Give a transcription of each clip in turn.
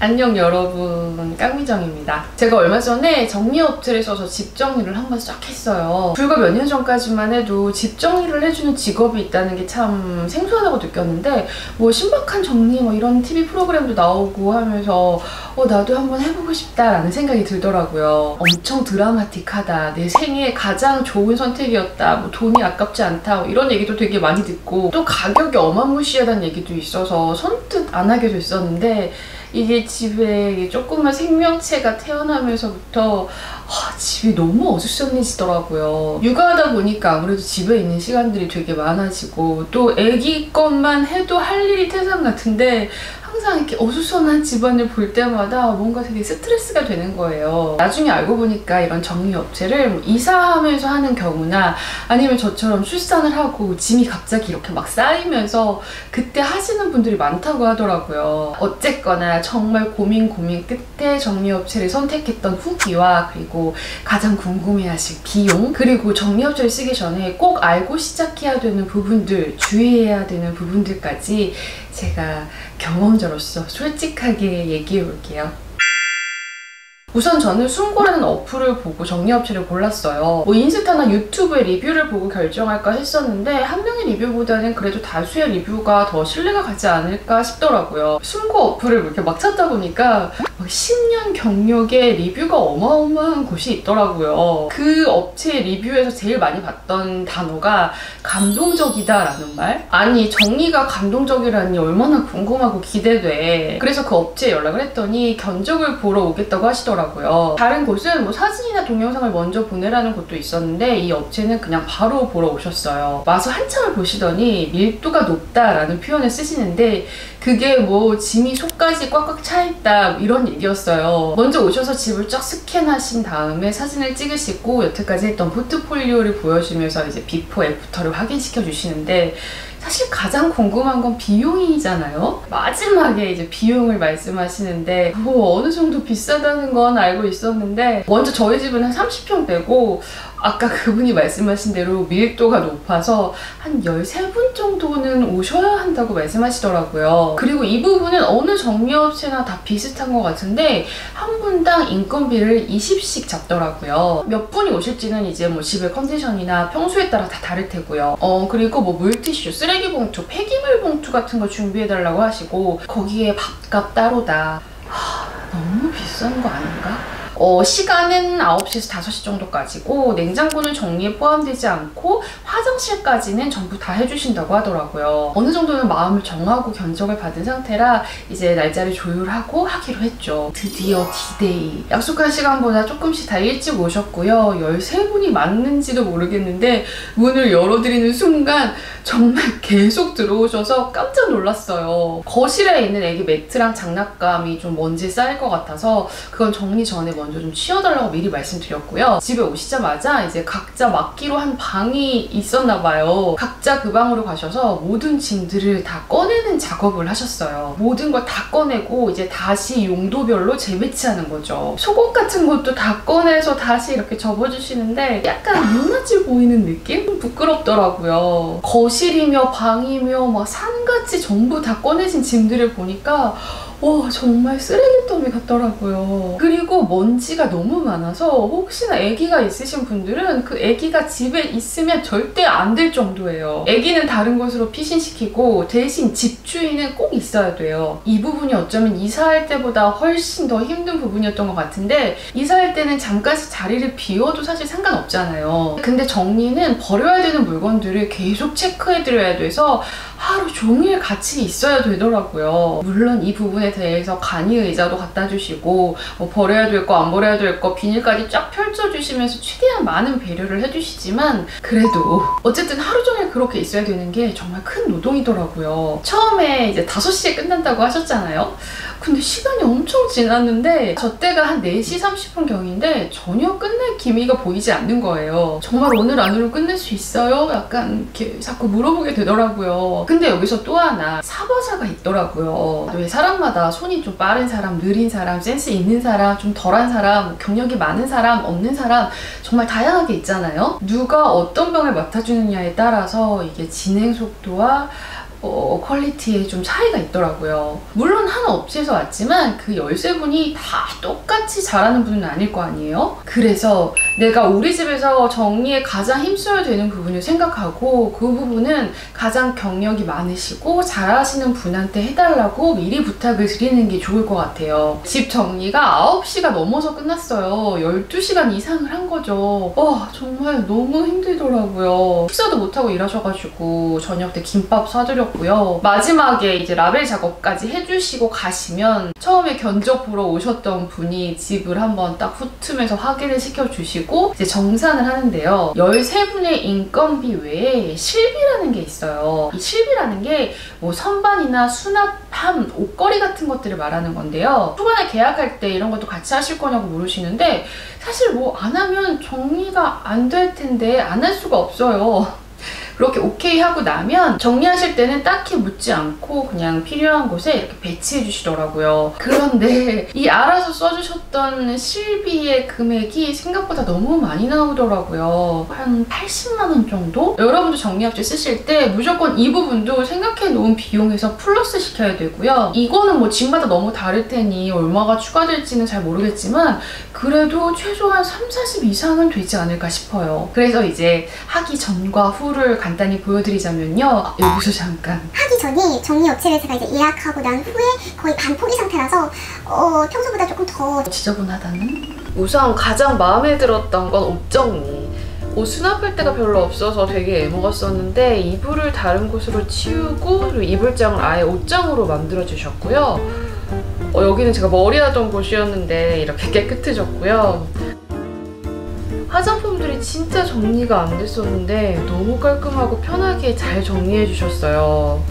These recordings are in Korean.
안녕 여러분, 깡미정입니다. 제가 얼마 전에 정리업체를 써서 집 정리를 한번 싹 했어요. 불과 몇 년 전까지만 해도 집 정리를 해주는 직업이 있다는 게 참 생소하다고 느꼈는데 뭐 신박한 정리 뭐 이런 TV 프로그램도 나오고 하면서 나도 한번 해보고 싶다라는 생각이 들더라고요. 엄청 드라마틱하다, 내 생애 가장 좋은 선택이었다, 뭐 돈이 아깝지 않다, 뭐 이런 얘기도 되게 많이 듣고 또 가격이 어마무시하다는 얘기도 있어서 선뜻 안 하게 됐었는데 이게 집에 조그만 생명체가 태어나면서부터 집이 너무 어수선해지더라고요. 육아하다 보니까 아무래도 집에 있는 시간들이 되게 많아지고 또 애기 것만 해도 할 일이 태산 같은데 항상 이렇게 어수선한 집안을 볼 때마다 뭔가 되게 스트레스가 되는 거예요. 나중에 알고 보니까 이런 정리업체를 이사하면서 하는 경우나 아니면 저처럼 출산을 하고 짐이 갑자기 이렇게 막 쌓이면서 그때 하시는 분들이 많다고 하더라고요. 어쨌거나 정말 고민 끝에 정리업체를 선택했던 후기와 그리고 가장 궁금해하실 비용, 그리고 정리업체를 쓰기 전에 꼭 알고 시작해야 되는 부분들, 주의해야 되는 부분들까지 제가 경험자로서 솔직하게 얘기해 볼게요. 우선 저는 숨고라는 어플을 보고 정리업체를 골랐어요. 뭐 인스타나 유튜브의 리뷰를 보고 결정할까 했었는데 한 명의 리뷰보다는 그래도 다수의 리뷰가 더 신뢰가 가지 않을까 싶더라고요. 숨고 어플을 이렇게 막 찾다 보니까 10년 경력의 리뷰가 어마어마한 곳이 있더라고요. 그 업체 리뷰에서 제일 많이 봤던 단어가 감동적이다라는 말? 아니, 정리가 감동적이라니 얼마나 궁금하고 기대돼. 그래서 그 업체에 연락을 했더니 견적을 보러 오겠다고 하시더라고요. 다른 곳은 뭐 사진이나 동영상을 먼저 보내라는 곳도 있었는데 이 업체는 그냥 바로 보러 오셨어요. 와서 한참을 보시더니 밀도가 높다라는 표현을 쓰시는데 그게 뭐 짐이 속까지 꽉꽉 차있다 이런 얘기였어요. 먼저 오셔서 집을 쫙 스캔하신 다음에 사진을 찍으시고 여태까지 했던 포트폴리오를 보여주면서 이제 비포 애프터를 확인시켜 주시는데 사실 가장 궁금한 건 비용이잖아요. 마지막에 이제 비용을 말씀하시는데 뭐 어느 정도 비싸다는 건 알고 있었는데 먼저 저희 집은 한 30평 되고 아까 그분이 말씀하신 대로 밀도가 높아서 한 13분 정도는 오셔야 한다고 말씀하시더라고요. 그리고 이 부분은 어느 정리업체나 다 비슷한 것 같은데 한 분당 인건비를 20씩 잡더라고요. 몇 분이 오실지는 이제 뭐 집의 컨디션이나 평소에 따라 다 다를 테고요. 그리고 뭐 물티슈, 쓰레기 봉투, 폐기물 봉투 같은 거 준비해달라고 하시고 거기에 밥값 따로다. 너무 비싼 거 아닌가? 시간은 9시에서 5시 정도까지고 냉장고는 정리에 포함되지 않고 화장실까지는 전부 다 해주신다고 하더라고요. 어느 정도는 마음을 정하고 견적을 받은 상태라 이제 날짜를 조율하고 하기로 했죠. 드디어 D-Day. 약속한 시간보다 조금씩 다 일찍 오셨고요. 13분이 맞는지도 모르겠는데 문을 열어드리는 순간 정말 계속 들어오셔서 깜짝 놀랐어요. 거실에 있는 애기 매트랑 장난감이 좀 먼지 쌓일 것 같아서 그건 정리 전에 먼저 좀 치워달라고 미리 말씀드렸고요. 집에 오시자마자 이제 각자 맡기로 한 방이 있었나 봐요. 각자 그 방으로 가셔서 모든 짐들을 다 꺼내는 작업을 하셨어요. 모든 걸 다 꺼내고 이제 다시 용도별로 재배치하는 거죠. 속옷 같은 것도 다 꺼내서 다시 이렇게 접어주시는데 약간 눈맞이 보이는 느낌? 좀 부끄럽더라고요. 거실이며 방이며 막 산같이 전부 다 꺼내진 짐들을 보니까 정말 쓰레기더미 같더라고요. 그리고 먼지가 너무 많아서 혹시나 아기가 있으신 분들은 그 아기가 집에 있으면 절대 안 될 정도예요. 아기는 다른 곳으로 피신시키고 대신 집주인은 꼭 있어야 돼요. 이 부분이 어쩌면 이사할 때보다 훨씬 더 힘든 부분이었던 것 같은데 이사할 때는 잠깐씩 자리를 비워도 사실 상관없잖아요. 근데 정리는 버려야 되는 물건들을 계속 체크해드려야 돼서 하루 종일 같이 있어야 되더라고요. 물론 이 부분에 대해서 간이 의자도 갖다 주시고 뭐 버려야 될 거, 안 버려야 될 거 비닐까지 쫙 펼쳐주시면서 최대한 많은 배려를 해주시지만 그래도 어쨌든 하루 종일 그렇게 있어야 되는 게 정말 큰 노동이더라고요. 처음에 이제 5시에 끝난다고 하셨잖아요. 근데 시간이 엄청 지났는데 저 때가 한 4시 30분 경인데 전혀 끝낼 기미가 보이지 않는 거예요. 정말 오늘 안으로 끝낼 수 있어요? 약간 이렇게 자꾸 물어보게 되더라고요. 근데 여기서 또 하나 사바사가 있더라고요. 왜 사람마다 손이 좀 빠른 사람, 느린 사람, 센스 있는 사람, 좀 덜한 사람, 경력이 많은 사람, 없는 사람 정말 다양하게 있잖아요. 누가 어떤 병을 맡아주느냐에 따라서 이게 진행 속도와 퀄리티에 좀 차이가 있더라고요. 물론 한 업체에서 왔지만 그 열쇠분이 다 똑같이 잘하는 분은 아닐 거 아니에요? 그래서 내가 우리 집에서 정리에 가장 힘써야 되는 부분을 생각하고 그 부분은 가장 경력이 많으시고 잘하시는 분한테 해달라고 미리 부탁을 드리는 게 좋을 것 같아요. 집 정리가 9시가 넘어서 끝났어요. 12시간 이상을 한 거죠. 정말 너무 힘들더라고요. 식사도 못하고 일하셔가지고 저녁 때 김밥 사드렸고요. 마지막에 이제 라벨 작업까지 해주시고 가시면 처음에 견적 보러 오셨던 분이 집을 한번 딱 훑으면서 확인을 시켜주시고 이제 정산을 하는데요. 13분의 인건비 외에 실비라는 게 있어요. 이 실비라는 게 뭐 선반이나 수납함, 옷걸이 같은 것들을 말하는 건데요. 초반에 계약할 때 이런 것도 같이 하실 거냐고 물으시는데 사실 뭐 안 하면 정리가 안 될 텐데 안 할 수가 없어요. 그렇게 오케이 하고 나면 정리하실 때는 딱히 묻지 않고 그냥 필요한 곳에 이렇게 배치해 주시더라고요. 그런데 이 알아서 써주셨던 실비의 금액이 생각보다 너무 많이 나오더라고요. 한 80만 원 정도? 여러분도 정리합주 쓰실 때 무조건 이 부분도 생각해 놓은 비용에서 플러스 시켜야 되고요. 이거는 뭐 집마다 너무 다를 테니 얼마가 추가될지는 잘 모르겠지만 그래도 최소한 3, 40 이상은 되지 않을까 싶어요. 그래서 이제 하기 전과 후를 간단히 보여드리자면요. 여기서 잠깐. 하기 전에 정리업체를 제가 이제 예약하고 난 후에 거의 반 포기 상태라서 평소보다 조금 더 지저분하다는? 우선 가장 마음에 들었던 건 옷 정리. 옷 수납할 데가 별로 없어서 되게 애먹었었는데 이불을 다른 곳으로 치우고 그리고 이불장을 아예 옷장으로 만들어 주셨고요. 여기는 제가 머리하던 곳이었는데 이렇게 깨끗해졌고요. 화장품들이 진짜 정리가 안 됐었는데 너무 깔끔하고 편하게 잘 정리해 주셨어요.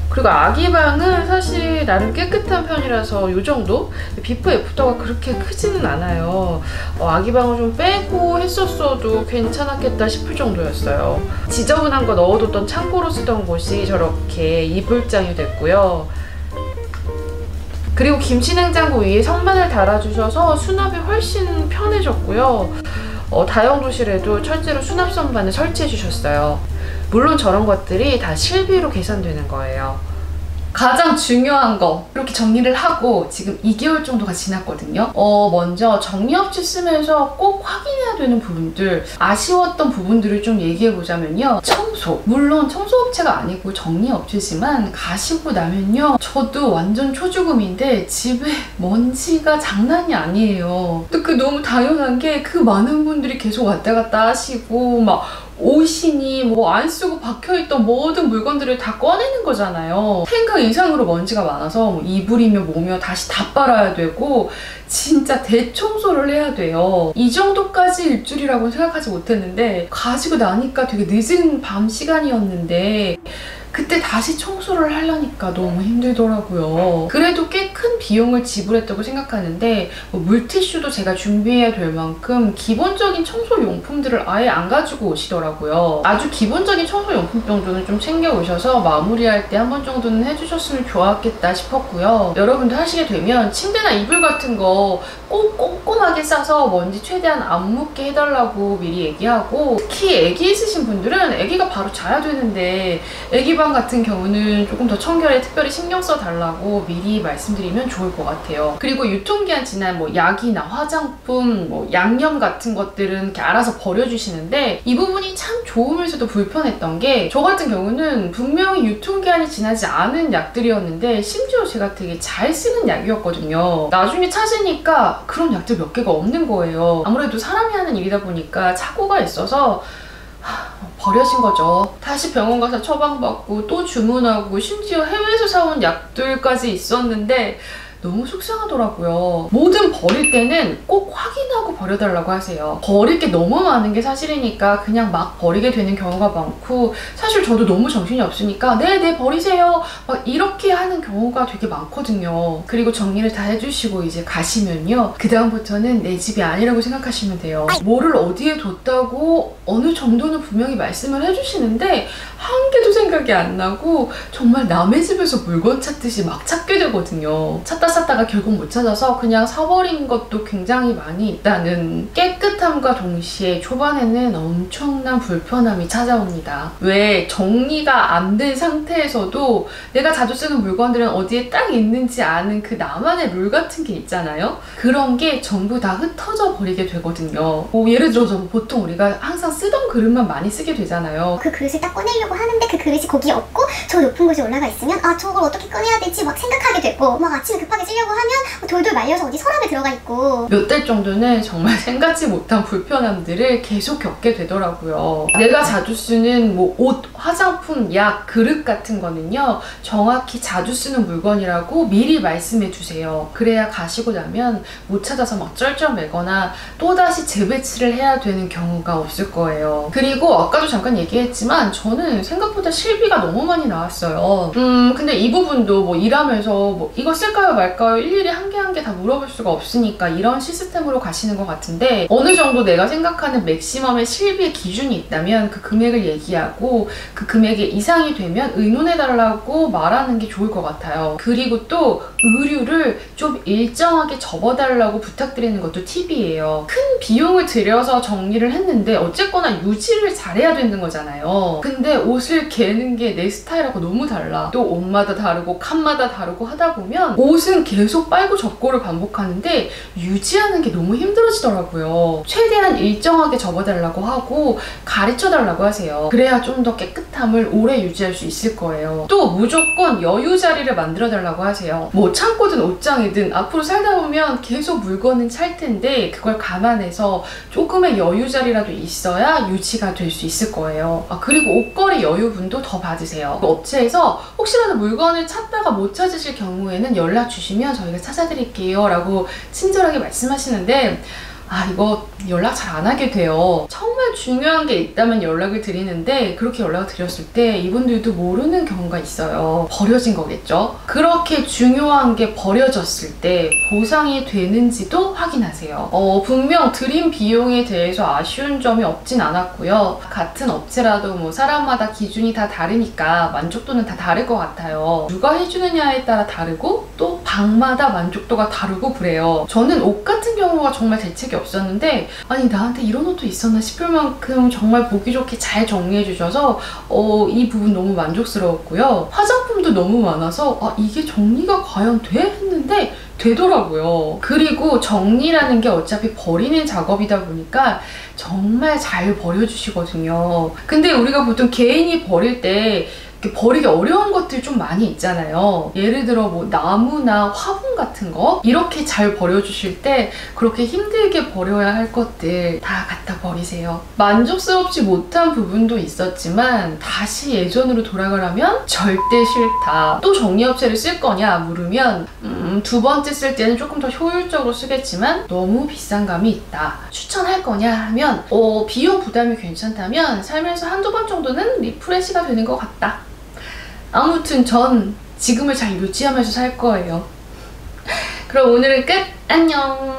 그리고 아기방은 사실 나름 깨끗한 편이라서 이 정도? 비포 애프터가 그렇게 크지는 않아요. 아기방을 좀 빼고 했었어도 괜찮았겠다 싶을 정도였어요. 지저분한 거 넣어뒀던 창고로 쓰던 곳이 저렇게 이불장이 됐고요. 그리고 김치냉장고 위에 선반을 달아주셔서 수납이 훨씬 편해졌고요. 다용도실에도 철제로 수납 선반을 설치해 주셨어요. 물론 저런 것들이 다 실비로 계산되는 거예요. 가장 중요한 거 이렇게 정리를 하고 지금 2개월 정도가 지났거든요. 먼저 정리업체 쓰면서 꼭 확인해야 되는 부분들, 아쉬웠던 부분들을 좀 얘기해보자면요. 청소. 물론 청소업체가 아니고 정리업체지만 가시고 나면요. 저도 완전 초죽음인데 집에 먼지가 장난이 아니에요. 또 그 너무 당연한 게 그 많은 분들이 계속 왔다 갔다 하시고 막 옷이니 뭐 안 쓰고 박혀있던 모든 물건들을 다 꺼내는 거잖아요. 생각 이상으로 먼지가 많아서 뭐 이불이며 뭐며 다시 다 빨아야 되고 진짜 대청소를 해야 돼요. 이 정도까지 일줄이라고 생각하지 못했는데 가지고 나니까 되게 늦은 밤 시간이었는데 그때 다시 청소를 하려니까 너무 힘들더라고요. 그래도 꽤 큰 비용을 지불했다고 생각하는데 물티슈도 제가 준비해야 될 만큼 기본적인 청소용품들을 아예 안 가지고 오시더라고요. 아주 기본적인 청소용품 정도는 좀 챙겨 오셔서 마무리할 때 한 번 정도는 해주셨으면 좋았겠다 싶었고요. 여러분들 하시게 되면 침대나 이불 같은 거 꼭 꼼꼼하게 싸서 먼지 최대한 안 묻게 해달라고 미리 얘기하고 특히 애기 있으신 분들은 애기가 바로 자야 되는데 애기 방 같은 경우는 조금 더 청결에 특별히 신경 써달라고 미리 말씀드리면 좋을 것 같아요. 그리고 유통기한 지난 뭐 약이나 화장품, 뭐 양념 같은 것들은 이렇게 알아서 버려주시는데 이 부분이 참 좋으면서도 불편했던 게 저 같은 경우는 분명히 유통기한이 지나지 않은 약들이었는데 심지어 제가 되게 잘 쓰는 약이었거든요. 나중에 찾으니까 그런 약들 몇 개가 없는 거예요. 아무래도 사람이 하는 일이다 보니까 착오가 있어서 버려진 거죠. 다시 병원 가서 처방받고 또 주문하고 심지어 해외에서 사온 약들까지 있었는데 너무 속상하더라고요. 뭐든 버릴 때는 꼭 확인하고 버려달라고 하세요. 버릴 게 너무 많은 게 사실이니까 그냥 막 버리게 되는 경우가 많고 사실 저도 너무 정신이 없으니까 네 버리세요 막 이렇게 하는 경우가 되게 많거든요. 그리고 정리를 다 해주시고 이제 가시면요. 그 다음부터는 내 집이 아니라고 생각하시면 돼요. 뭐를 어디에 뒀다고 어느 정도는 분명히 말씀을 해주시는데 한 개도 생각이 안 나고 정말 남의 집에서 물건 찾듯이 막 찾게 되거든요. 찾다가 결국 못 찾아서 그냥 사버린 것도 굉장히 많이 있다는. 깨끗 깨끗함과 동시에 초반에는 엄청난 불편함이 찾아옵니다. 왜 정리가 안 된 상태에서도 내가 자주 쓰는 물건들은 어디에 딱 있는지 아는 그 나만의 룰 같은 게 있잖아요. 그런 게 전부 다 흩어져 버리게 되거든요. 예를 들어서 보통 우리가 항상 쓰던 그릇만 많이 쓰게 되잖아요. 그 그릇을 딱 꺼내려고 하는데 그 그릇이 거기 없고 저 높은 곳에 올라가 있으면 아 저걸 어떻게 꺼내야 되지 막 생각하게 되고, 막 아침에 급하게 쓰려고 하면 돌돌 말려서 어디 서랍에 들어가 있고. 몇 달 정도는 정말 생각지 못한 불편함들을 계속 겪게 되더라고요. 내가 자주 쓰는 뭐 옷, 화장품, 약, 그릇 같은 거는요, 정확히 자주 쓰는 물건이라고 미리 말씀해 주세요. 그래야 가시고 나면 못 찾아서 막 쩔쩔매거나 또다시 재배치를 해야 되는 경우가 없을 거예요. 그리고 아까도 잠깐 얘기했지만 저는 생각보다 실비가 너무 많이 나왔어요. 근데 이 부분도 뭐 일하면서 뭐 이거 쓸까요 말까요 일일이 한 개 한 개 다 물어볼 수가 없으니까 이런 시스템으로 가시는 것 같은데, 어느 정도 내가 생각하는 맥시멈의 실비의 기준이 있다면 그 금액을 얘기하고 그 금액의 이상이 되면 의논해달라고 말하는 게 좋을 것 같아요. 그리고 또 의류를 좀 일정하게 접어달라고 부탁드리는 것도 팁이에요. 큰 비용을 들여서 정리를 했는데 어쨌거나 유지를 잘해야 되는 거잖아요. 근데 옷을 개는 게 내 스타일하고 너무 달라. 또 옷마다 다르고 칸마다 다르고 하다 보면 옷은 계속 빨고 접고를 반복하는데 유지하는 게 너무 힘들어지더라고요. 최대한 일정하게 접어달라고 하고 가르쳐달라고 하세요. 그래야 좀 더 깨끗함을 오래 유지할 수 있을 거예요. 또 무조건 여유 자리를 만들어 달라고 하세요. 뭐 창고든 옷장이든 앞으로 살다 보면 계속 물건은 찰 텐데 그걸 감안해서 조금의 여유 자리라도 있어야 유지가 될 수 있을 거예요. 그리고 옷걸이 여유분도 더 받으세요. 업체에서 혹시라도 물건을 찾다가 못 찾으실 경우에는 연락 주시면 저희가 찾아드릴게요 라고 친절하게 말씀하시는데, 이거 연락 잘 안 하게 돼요. 정말 중요한 게 있다면 연락을 드리는데 그렇게 연락을 드렸을 때 이분들도 모르는 경우가 있어요. 버려진 거겠죠? 그렇게 중요한 게 버려졌을 때 보상이 되는지도 확인하세요. 분명 드린 비용에 대해서 아쉬운 점이 없진 않았고요. 같은 업체라도 뭐 사람마다 기준이 다 다르니까 만족도는 다 다를 것 같아요. 누가 해주느냐에 따라 다르고 또 방마다 만족도가 다르고 그래요. 저는 옷 같은 경우가 정말 대책이 없었는데 아니 나한테 이런 옷도 있었나 싶을 만큼 정말 보기 좋게 잘 정리해 주셔서 이 부분 너무 만족스러웠고요. 화장품도 너무 많아서 이게 정리가 과연 돼? 했는데 되더라고요. 그리고 정리라는 게 어차피 버리는 작업이다 보니까 정말 잘 버려주시거든요. 근데 우리가 보통 개인이 버릴 때 버리기 어려운 것들 좀 많이 있잖아요. 예를 들어 뭐 나무나 화분 같은 거 이렇게 잘 버려주실 때 그렇게 힘들게 버려야 할 것들 다 갖다 버리세요. 만족스럽지 못한 부분도 있었지만 다시 예전으로 돌아가라면 절대 싫다. 또 정리업체를 쓸 거냐 물으면 두 번째 쓸 때는 조금 더 효율적으로 쓰겠지만 너무 비싼 감이 있다. 추천할 거냐 하면 비용 부담이 괜찮다면 살면서 한두 번 정도는 리프레시가 되는 것 같다. 아무튼 전 지금을 잘 유지하면서 살 거예요. 그럼 오늘은 끝! 안녕!